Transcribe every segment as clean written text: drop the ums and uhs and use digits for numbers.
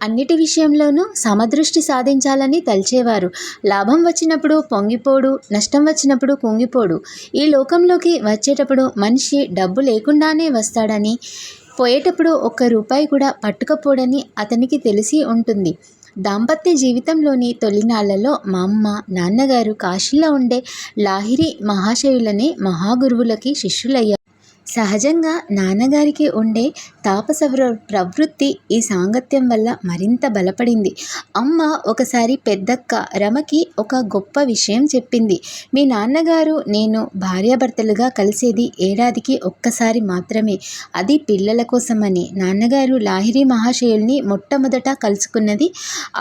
అన్నిటి విషయంలోనూ సమదృష్టి సాధించాలని తలిచేవారు. లాభం వచ్చినప్పుడు పొంగిపోడు, నష్టం వచ్చినప్పుడు కుంగిపోడు. ఈ లోకంలోకి వచ్చేటప్పుడు మనిషి డబ్బు లేకుండానే వస్తాడని, పోయేటప్పుడు ఒక్క రూపాయి కూడా పట్టుకపోడని అతనికి తెలిసి ఉంటుంది. దాంపత్య జీవితంలోని తొలినాళ్లలో మా అమ్మ, నాన్నగారు కాశీలో ఉండే లాహిరి మహాశయులనే మహాగురువులకి శిష్యులయ్యారు. సహజంగా నాన్నగారికి ఉండే తాపస ప్రవృత్తి ఈ సాంగత్యం వల్ల మరింత బలపడింది. అమ్మ ఒకసారి పెద్దక్క రమకి ఒక గొప్ప విషయం చెప్పింది. మీ నాన్నగారు నేను భార్యాభర్తలుగా కలిసేది ఏడాదికి ఒక్కసారి మాత్రమే, అది పిల్లల కోసమని. నాన్నగారు లాహిరి మహాశయుల్ని మొట్టమొదట కలుసుకున్నది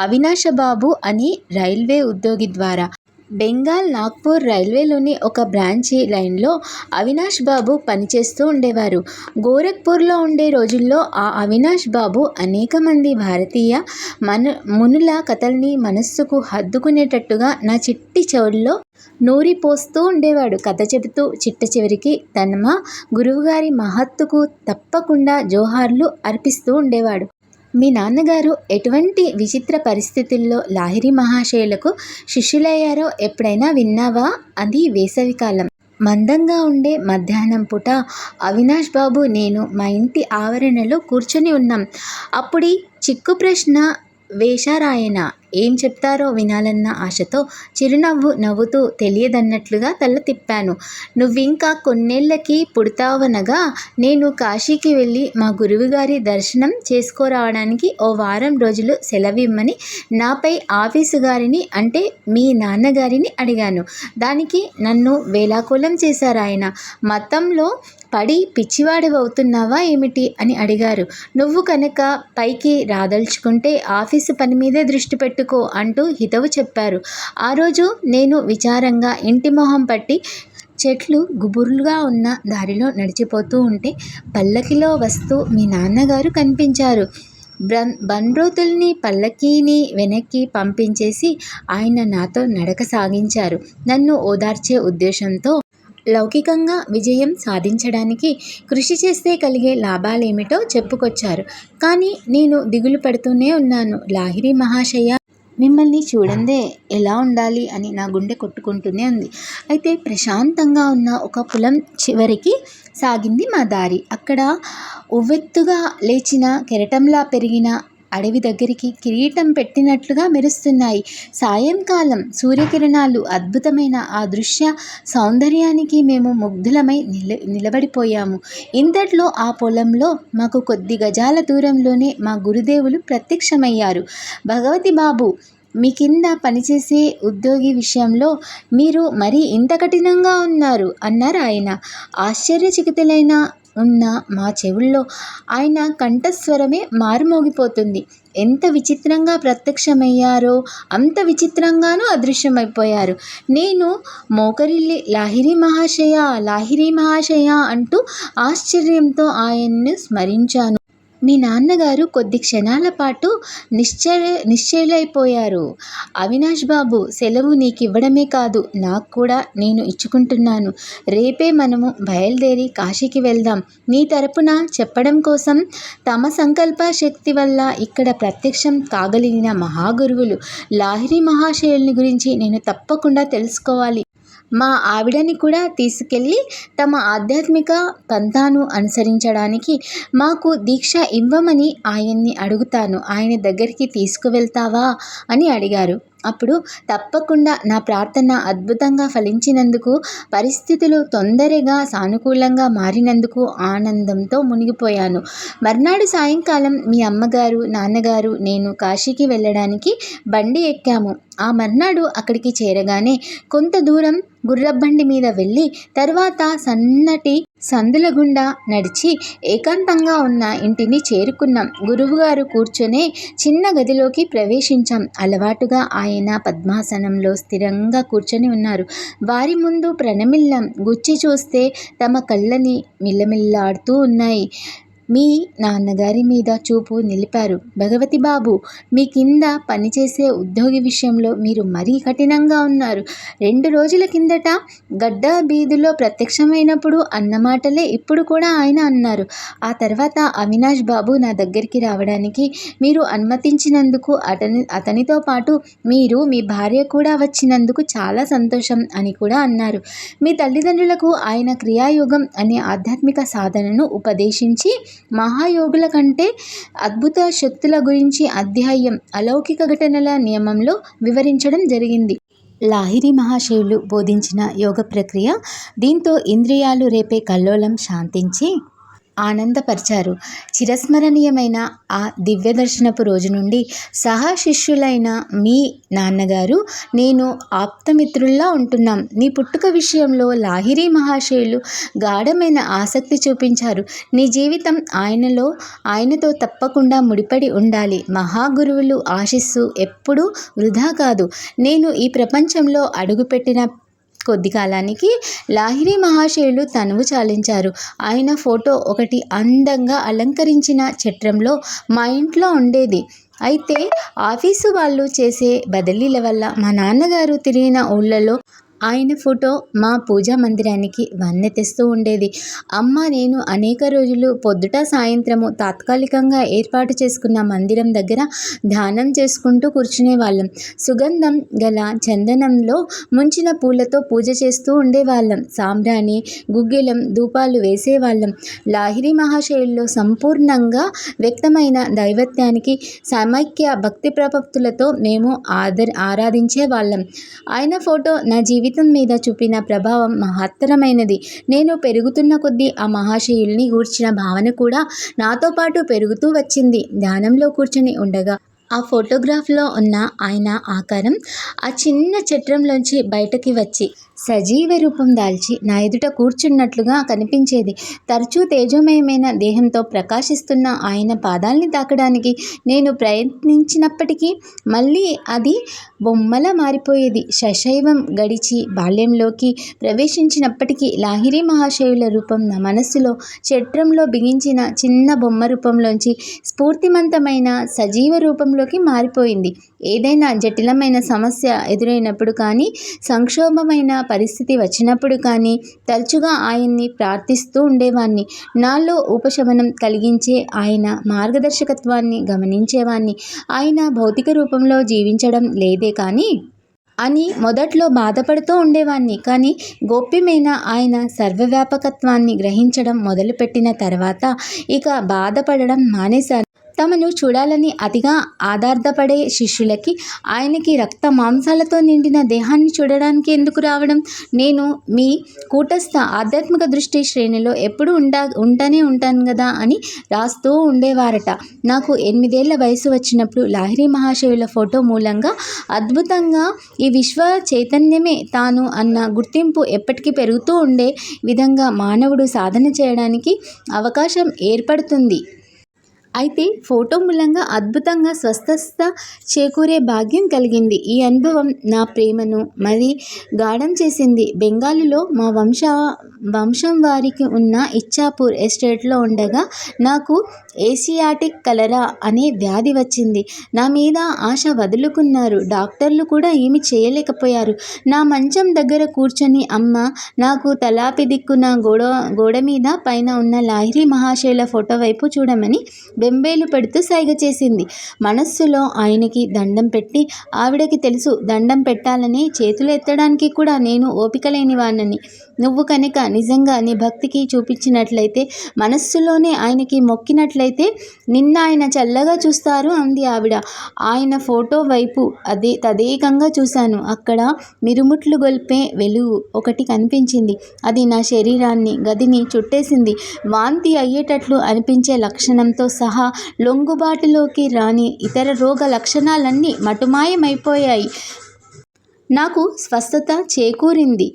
అవినాశబాబు అని రైల్వే ఉద్యోగి ద్వారా. బెంగాల్ నాగ్పూర్ రైల్వేలోని ఒక బ్రాంచి లైన్లో అవినాష్ బాబు పనిచేస్తూ ఉండేవారు. గోరఖ్పూర్లో ఉండే రోజుల్లో ఆ అవినాష్ బాబు అనేక మంది భారతీయ మునుల కథల్ని మనస్సుకు హత్తుకునేటట్టుగా నా చిట్టి చెవుల్లో నూరిపోస్తూ ఉండేవాడు. కథ చెబుతూ చిట్ట చివరికి తమ గురువుగారి మహత్తుకు తప్పకుండా జోహార్లు అర్పిస్తూ ఉండేవాడు. మీ నాన్నగారు ఎటువంటి విచిత్ర పరిస్థితుల్లో లాహిరి మహాశయులకు శిష్యులయ్యారో ఎప్పుడైనా విన్నావా? అది వేసవికాలం. మందంగా ఉండే మధ్యాహ్నం పూట అవినాష్ బాబు నేను మా ఇంటి ఆవరణలో కూర్చొని ఉన్నాం. అప్పుడీ చిక్కు ప్రశ్న వేశారాయన. ఏం చెప్తారో వినాలన్న ఆశతో చిరునవ్వు నవ్వుతూ తెలియదన్నట్లుగా తల తిప్పాను. నువ్వింకా కొన్నేళ్లకి పుడతావనగా నేను కాశీకి వెళ్ళి మా గురువుగారి దర్శనం చేసుకోరావడానికి ఓ వారం రోజులు సెలవిమ్మని నాపై ఆఫీసు గారిని, అంటే మీ నాన్నగారిని అడిగాను. దానికి నన్ను వేలాకోలం చేశారాయన. మతంలో పడి పిచ్చివాడివవుతున్నావా ఏమిటి అని అడిగారు. నువ్వు కనుక పైకి రాదలుచుకుంటే ఆఫీసు పని మీదే దృష్టి పెట్టుకో అంటూ హితవు చెప్పారు. ఆ రోజు నేను విచారంగా ఇంటి మొహం పట్టి చెట్లు గుబురులుగా ఉన్న దారిలో నడిచిపోతూ ఉంటే పల్లకిలో వస్తూ మీ నాన్నగారు కనిపించారు. బండ్రోతుల్ని పల్లకీని వెనక్కి పంపించేసి ఆయన నాతో నడక సాగించారు. నన్ను ఓదార్చే ఉద్దేశంతో లౌకికంగా విజయం సాధించడానికి కృషి చేస్తే కలిగే లాభాలేమిటో చెప్పుకొచ్చారు. కానీ నేను దిగులు పడుతూనే ఉన్నాను. లాహిరి మహాశయ మిమ్మల్ని చూడందే ఎలా ఉండాలి అని నా గుండె కొట్టుకుంటూనే ఉంది. అయితే ప్రశాంతంగా ఉన్న ఒక పొలం చివరికి సాగింది మా దారి. అక్కడ ఉవ్వెత్తుగా లేచిన కెరటంలా పెరిగిన అడవి దగ్గరికి కిరీటం పెట్టినట్లుగా మెరుస్తున్నాయి. సాయంకాలం సూర్యకిరణాలు అద్భుతమైన ఆ దృశ్య సౌందర్యానికి మేము ముగ్ధులమై నిలబడిపోయాము. ఇంతట్లో ఆ పొలంలో మాకు కొద్ది గజాల దూరంలోనే మా గురుదేవులు ప్రత్యక్షమయ్యారు. భగవతి బాబు, మీ కింద పనిచేసే ఉద్యోగి విషయంలో మీరు మరీ ఇంత కఠినంగా ఉన్నారు అన్నారు ఆయన. ఆశ్చర్యచకితులైన ఉన్న మా చెవుల్లో ఆయన కంఠస్వరమే మారుమోగిపోతుంది. ఎంత విచిత్రంగా ప్రత్యక్షమయ్యారో అంత విచిత్రంగానూ అదృశ్యమైపోయారు. నేను మోకరిల్లి లాహిరి మహాశయ, లాహిరి మహాశయ అంటూ ఆశ్చర్యంతో ఆయన్ను స్మరించాను. మీ నాన్నగారు కొద్ది క్షణాల పాటు నిశ్చలులైపోయారు. అవినాష్ బాబు, సెలవు నీకివ్వడమే కాదు, నాకు కూడా నేను ఇచ్చుకుంటున్నాను. రేపే మనము బయలుదేరి కాశీకి వెళ్దాం. నీ తరపున చెప్పడం కోసం తమ సంకల్ప శక్తి వల్ల ఇక్కడ ప్రత్యక్షం కాగలిగిన మహాగురువులు లాహిరి మహాశయుల్ని గురించి నేను తప్పకుండా తెలుసుకోవాలి. మా ఆవిడని కూడా తీసుకెళ్ళి తమ ఆధ్యాత్మిక పంథాను అనుసరించడానికి మాకు దీక్ష ఇవ్వమని ఆయన్ని అడుగుతాను. ఆయన దగ్గరికి తీసుకువెళ్తావా అని అడిగారు. అప్పుడు తప్పకుండా. నా ప్రార్థన అద్భుతంగా ఫలించినందుకు, పరిస్థితులు తొందరగా సానుకూలంగా మారినందుకు ఆనందంతో మునిగిపోయాను. మర్నాడు సాయంకాలం మీ అమ్మగారు, నాన్నగారు, నేను కాశీకి వెళ్ళడానికి బండి ఎక్కాము. ఆ మర్నాడు అక్కడికి చేరగానే కొంత దూరం గుర్రబండి మీద వెళ్ళి తర్వాత సన్నటి సందుల గుండా నడిచి ఏకాంతంగా ఉన్న ఇంటిని చేరుకున్నాం. గురువుగారు కూర్చొనే చిన్న గదిలోకి ప్రవేశించాం. అలవాటుగా ఆయన పద్మాసనంలో స్థిరంగా కూర్చొని ఉన్నారు. వారి ముందు ప్రణమిల్లాం. గుచ్చి చూస్తే తమ కళ్ళని మిల్లమిల్లాడుతూ ఉన్నాయి. మీ నాన్నగారి మీద చూపు నిలిపారు. భగవతి బాబు, మీ కింద పనిచేసే ఉద్యోగి విషయంలో మీరు మరీ కఠినంగా ఉన్నారు. 2 రోజుల కిందట గడ్డ బీధిలో ప్రత్యక్షమైనప్పుడు అన్న మాటలే ఇప్పుడు కూడా ఆయన అన్నారు. ఆ తర్వాత అవినాష్ బాబు నా దగ్గరికి రావడానికి మీరు అనుమతించినందుకు, అతనితో పాటు మీరు, మీ భార్య కూడా వచ్చినందుకు చాలా సంతోషం అని కూడా అన్నారు. మీ తల్లిదండ్రులకు ఆయన క్రియాయోగం అనే ఆధ్యాత్మిక సాధనను ఉపదేశించి, మహాయోగుల కంటే అద్భుత శక్తుల గురించి అధ్యాయం అలౌకిక ఘటనల నియమంలో వివరించడం జరిగింది. లాహిరి మహాశయులు బోధించిన యోగ ప్రక్రియ దీంతో ఇంద్రియాలు రేపే కల్లోలం శాంతించి ఆనందపరిచారు. చిరస్మరణీయమైన ఆ దివ్య దర్శనపు రోజు నుండి సహా శిష్యులైన మీ నాన్నగారు, నేను ఆప్తమిత్రుల్లా ఉంటున్నాం. నీ పుట్టుక విషయంలో లాహిరి మహాశయులు గాఢమైన ఆసక్తి చూపించారు. నీ జీవితం ఆయనతో తప్పకుండా ముడిపడి ఉండాలి. మహాగురువులు ఆశీస్సు ఎప్పుడూ వృధా కాదు. నేను ఈ ప్రపంచంలో అడుగుపెట్టిన కొద్ది కాలానికి లాహిరి మహాశయులు తనువు చాలించారు. ఆయన ఫోటో ఒకటి అందంగా అలంకరించిన చట్రంలో మా ఇంట్లో ఉండేది. అయితే ఆఫీసు వాళ్ళు చేసే బదిలీల వల్ల మా నాన్నగారు తిరిగిన ఊళ్ళలో ఆయన ఫోటో మా పూజా మందిరానికి వన్నె తెస్తూ ఉండేది. అమ్మ, నేను అనేక రోజులు పొద్దుట సాయంత్రము తాత్కాలికంగా ఏర్పాటు చేసుకున్న మందిరం దగ్గర ధ్యానం చేసుకుంటూ కూర్చునేవాళ్ళం. సుగంధం గల చందనంలో ముంచిన పూలతో పూజ చేస్తూ ఉండేవాళ్ళం. సాంబ్రాణి, గుగ్గిలం, ధూపాలు వేసేవాళ్ళం. లాహిరి మహాశయుల్లో సంపూర్ణంగా వ్యక్తమైన దైవత్యానికి సమైక్య భక్తి ప్రపత్తులతో మేము ఆరాధించేవాళ్ళం. ఆయన ఫోటో నా జీవితం మీద చూపిన ప్రభావం మహత్తరమైనది. నేను పెరుగుతున్న కొద్దీ ఆ మహాశయుల్ని గూర్చిన భావన కూడా నాతో పాటు పెరుగుతూ వచ్చింది. ధ్యానంలో కూర్చొని ఉండగా ఆ ఫోటోగ్రాఫ్లో ఉన్న ఆయన ఆకారం ఆ చిన్న చట్రంలోంచి బయటకి వచ్చి సజీవ రూపం దాల్చి నా ఎదుట కూర్చున్నట్లుగా కనిపించేది. తరచూ తేజోమయమైన దేహంతో ప్రకాశిస్తున్న ఆయన పాదాల్ని తాకడానికి నేను ప్రయత్నించినప్పటికీ మళ్ళీ అది బొమ్మలా మారిపోయేది. శశైవం గడిచి బాల్యంలోకి ప్రవేశించినప్పటికీ లాహిరి మహాశయుల రూపం నా మనస్సులో చట్రంలో బిగించిన చిన్న బొమ్మ రూపంలోంచి స్ఫూర్తిమంతమైన సజీవ రూపంలోకి మారిపోయింది. ఏదైనా జటిలమైన సమస్య ఎదురైనప్పుడు కానీ, సంక్షోభమైన పరిస్థితి వచ్చినప్పుడు కానీ తరచుగా ఆయన్ని ప్రార్థిస్తూ ఉండేవాణ్ణి. నాలో ఉపశమనం కలిగించే ఆయన మార్గదర్శకత్వాన్ని గమనించేవాణ్ణి. ఆయన భౌతిక రూపంలో జీవించడం లేదే కానీ అని మొదట్లో బాధపడుతూ ఉండేవాణ్ణి. కానీ గోప్యమైన ఆయన సర్వవ్యాపకత్వాన్ని గ్రహించడం మొదలుపెట్టిన తర్వాత ఇక బాధపడడం మానేశాను. తమను చూడాలని అతిగా ఆదార్ధపడే శిష్యులకి ఆయనకి రక్త మాంసాలతో నిండిన దేహాన్ని చూడడానికి ఎందుకు రావడం? నేను మీ కూటస్థ ఆధ్యాత్మిక దృష్టి శ్రేణిలో ఎప్పుడు ఉంటానే ఉంటాను కదా అని రాస్తూ ఉండేవారట. నాకు 8 ఏళ్ల వయసు వచ్చినప్పుడు లాహిరి మహాశయుల ఫోటో మూలంగా అద్భుతంగా ఈ విశ్వ చైతన్యమే తాను అన్న గుర్తింపు ఎప్పటికీ పెరుగుతూ ఉండే విధంగా మానవుడు సాధన చేయడానికి అవకాశం ఏర్పడుతుంది. అయితే ఫోటో మూలంగా అద్భుతంగా స్వస్థత చేకూరే భాగ్యం కలిగింది. ఈ అనుభవం నా ప్రేమను మరీ గాఢం చేసింది. బెంగాలులో మా వంశం వారికి ఉన్న ఇచ్చాపూర్ ఎస్టేట్లో ఉండగా నాకు ఏసియాటిక్ కలరా అనే వ్యాధి వచ్చింది. నా మీద ఆశ వదులుకున్నారు. డాక్టర్లు కూడా ఏమి చేయలేకపోయారు. నా మంచం దగ్గర కూర్చొని అమ్మ నాకు తలాపి దిక్కున గోడ మీద పైన ఉన్న లాహిరి మహాశయుల ఫోటో వైపు చూడమని బెంబేలు పెడుతూ సైగ చేసింది. మనస్సులో ఆయనకి దండం పెట్టి, ఆవిడకి తెలుసు దండం పెట్టాలని, చేతులు ఎత్తడానికి కూడా నేను ఓపిక లేని వాణ్ణని. నువ్వు కనుక నిజంగా నీ భక్తికి చూపించినట్లయితే, మనస్సులోనే ఆయనకి మొక్కినట్లయితే నిన్న ఆయన చల్లగా చూస్తారు అంది ఆవిడ. ఆయన ఫోటో వైపు తదేకంగా చూశాను. అక్కడ మిరుముట్లు గొల్పే వెలుగు ఒకటి కనిపించింది. అది నా శరీరాన్ని, గదిని చుట్టేసింది. వాంతి అయ్యేటట్లు అనిపించే లక్షణంతో సహా లొంగుబాటులోకి రాని ఇతర రోగ లక్షణాలన్నీ మటుమాయమైపోయాయి. నాకు స్వస్థత చేకూరింది.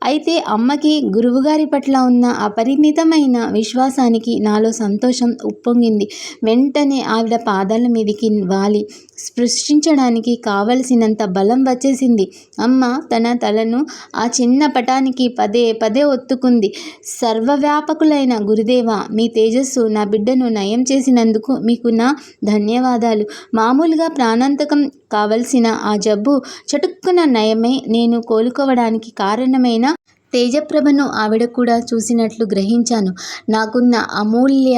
అయితే అమ్మకి గురువుగారి పట్ల ఉన్న అపరిమితమైన విశ్వాసానికి నాలో సంతోషం ఉప్పొంగింది. వెంటనే ఆవిడ పాదాల మీదికి వాలి స్పృశించడానికి కావలసినంత బలం వచ్చేసింది. అమ్మ తన తలను ఆ చిన్న పటానికి పదే పదే ఒత్తుకుంది. సర్వవ్యాపకులైన గురుదేవా, మీ తేజస్సు నా బిడ్డను నయం చేసినందుకు మీకు నా ధన్యవాదాలు. మామూలుగా ప్రాణాంతకం కావలసిన ఆ జబ్బు చటుక్కున నయమై నేను కోలుకోవడానికి కారణమైన తేజప్రభను ఆవిడ కూడా చూసినట్లు గ్రహించాను. నాకున్న అమూల్య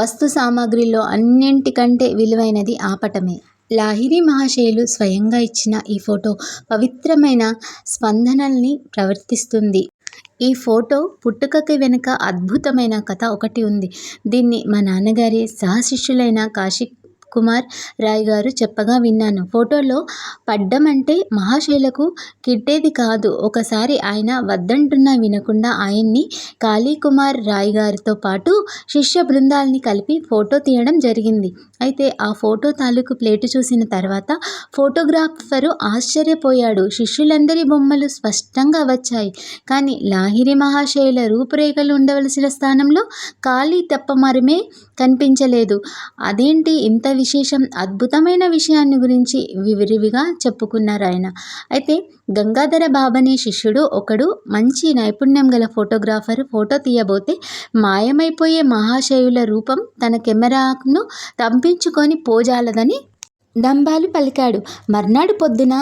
వస్తు సామాగ్రిలో అన్నింటికంటే విలువైనది ఆ పటమే. లాహిరి మహాశయులు స్వయంగా ఇచ్చిన ఈ ఫోటో పవిత్రమైన స్పందనల్ని ప్రవర్తిస్తుంది. ఈ ఫోటో పుట్టుకకి వెనుక అద్భుతమైన కథ ఒకటి ఉంది. దీన్ని మా నాన్నగారి సహశిష్యులైన కాశీ కుమార్ రాయ్ గారు చెప్పగా విన్నాను. ఫోటోలో పడ్డం అంటే మహాశయులకు కిట్టేది కాదు. ఒకసారి ఆయన వద్దంటున్నా వినకుండా ఆయన్ని కాళీకుమార్ రాయ్ గారితో పాటు శిష్య బృందాల్ని కలిపి ఫోటో తీయడం జరిగింది. అయితే ఆ ఫోటో తాలూకు ప్లేటు చూసిన తర్వాత ఫోటోగ్రాఫరు ఆశ్చర్యపోయాడు. శిష్యులందరి బొమ్మలు స్పష్టంగా వచ్చాయి. కానీ లాహిరి మహాశయుల రూపురేఖలు ఉండవలసిన స్థానంలో ఖాళీ తెప్పమరమే కనిపించలేదు. అదేంటి ఇంత విశేషం? అద్భుతమైన విషయాన్ని గురించి విరివిగా చెప్పుకున్నారు ఆయన. అయితే గంగాధర బాబనే శిష్యుడు ఒకడు మంచి నైపుణ్యం గల ఫోటోగ్రాఫర్ ఫోటో తీయబోతే మాయమైపోయే మహాశయుల రూపం తన కెమెరాను తంపించుకొని పోజాలదని డంబాలు పలికాడు. మర్నాడు పొద్దున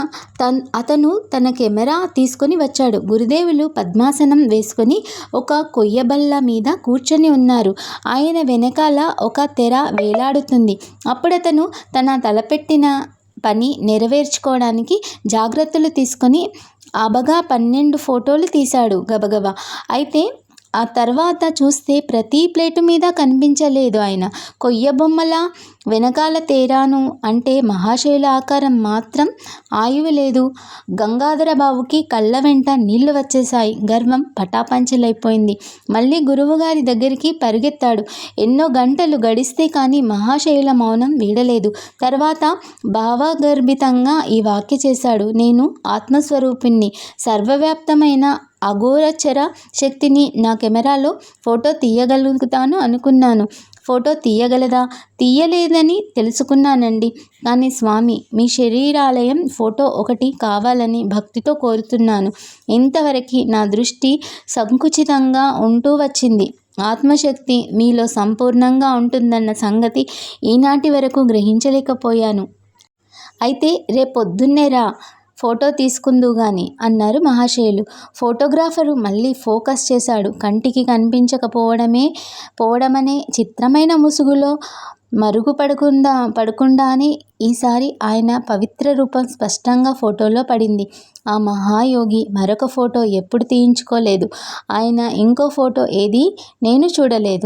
అతను తన కెమెరా తీసుకొని వచ్చాడు. గురుదేవులు పద్మాసనం వేసుకొని ఒక కొయ్యబల్ల మీద కూర్చొని ఉన్నారు. ఆయన వెనకాల ఒక తెర వేలాడుతుంది. అప్పుడతను తన తలపెట్టిన పని నెరవేర్చుకోవడానికి జాగ్రత్తలు తీసుకొని అబగా 12 ఫోటోలు తీశాడు గబగబా. అయితే ఆ తర్వాత చూస్తే ప్రతి ప్లేటు మీద కనిపించలేదు ఆయన. కొయ్య బొమ్మల వెనకాల తేరాను అంటే మహాశయుల ఆకారం మాత్రం ఆయువు లేదు. గంగాధర బాబుకి కళ్ళ వెంట నీళ్లు వచ్చేశాయి. గర్వం పటాపంచలైపోయింది. మళ్ళీ గురువుగారి దగ్గరికి పరిగెత్తాడు. ఎన్నో గంటలు గడిస్తే కానీ మహాశయుల మౌనం వీడలేదు. తర్వాత భావగర్భితంగా ఈ వ్యాఖ్య చేశాడు: నేను ఆత్మస్వరూపిణ్ణి, సర్వవ్యాప్తమైన అఘోరచర శక్తిని. నా కెమెరాలో ఫోటో తీయగలుగుతాను అనుకున్నాను. ఫోటో తీయగలదా? తీయలేదని తెలుసుకున్నానండి. కానీ స్వామి, మీ శరీరాలయం ఫోటో ఒకటి కావాలని భక్తితో కోరుతున్నాను. ఇంతవరకు నా దృష్టి సంకుచితంగా ఉంటూ వచ్చింది. ఆత్మశక్తి మీలో సంపూర్ణంగా ఉంటుందన్న సంగతి ఈనాటి వరకు గ్రహించలేకపోయాను. అయితే రేపొద్దున్నే రా, ఫోటో తీసుకుందువు గాని అన్నారు మహాశయులు. ఫోటోగ్రాఫరు మళ్ళీ ఫోకస్ చేశాడు. కంటికి కనిపించకపోవడమనే చిత్రమైన ముసుగులో పడకుండానే ఈసారి ఆయన పవిత్ర రూపం స్పష్టంగా ఫోటోలో పడింది. ఆ మహాయోగి మరొక ఫోటో ఎప్పుడు తీయించుకోలేదు. ఆయన ఇంకో ఫోటో ఏదీ నేను చూడలేదు.